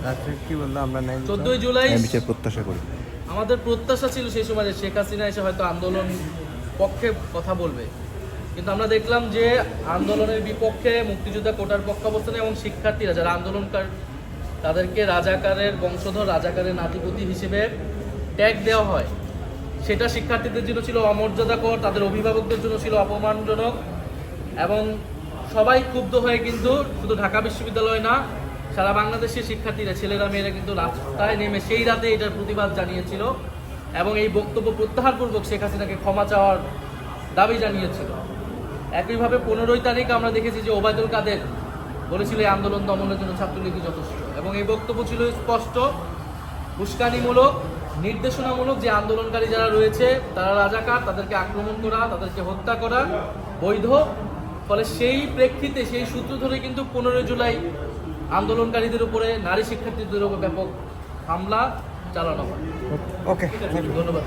রাত্রে কি বললো আমরা 14 জুলাই বিচার প্রত্যাশা করি। আমাদের প্রত্যাশা ছিল সেই সময় যে শেখ হাসিনা এসে হয়তো আন্দোলন পক্ষে কথা বলবে, কিন্তু আমরা দেখলাম যে আন্দোলনের বিপক্ষে মুক্তিযোদ্ধা কোটার পক্ষাবস্থানে এবং শিক্ষার্থীরা যারা আন্দোলনকার তাদেরকে রাজাকারের বংশধর, রাজাকারের নাতিপতি হিসেবে ট্যাগ দেওয়া হয়। সেটা শিক্ষার্থীদের জন্য ছিল অমর্যাদাকর, তাদের অভিভাবকদের জন্য ছিল অপমানজনক, এবং সবাই ক্ষুব্ধ হয়ে কিন্তু শুধু ঢাকা বিশ্ববিদ্যালয় না, সারা বাংলাদেশের শিক্ষার্থীরা, ছেলেরা মেয়েরা কিন্তু রাস্তায় নেমে সেই রাতে এটার প্রতিবাদ জানিয়েছিল এবং এই বক্তব্য প্রত্যাহারপূর্বক শেখ হাসিনাকে ক্ষমা চাওয়ার দাবি জানিয়েছিল। একইভাবে 15 তারিখ আমরা দেখেছি যে ওবায়দুল কাদের বলেছিল এই আন্দোলন দমনের জন্য ছাত্রলীগই যথেষ্ট, এবং এই বক্তব্য ছিল স্পষ্ট, উস্কানিমূলক, নির্দেশনামূলক, যে আন্দোলনকারী যারা রয়েছে তারা রাজাকার, তাদেরকে আক্রমণ করা, তাদেরকে হত্যা করা বৈধ। ফলে সেই প্রেক্ষিতে, সেই সূত্র ধরে কিন্তু 15 জুলাই আন্দোলনকারীদের উপরে, নারী শিক্ষার্থীদের উপর ব্যাপক হামলা চালানো হয়। ওকে, ধন্যবাদ।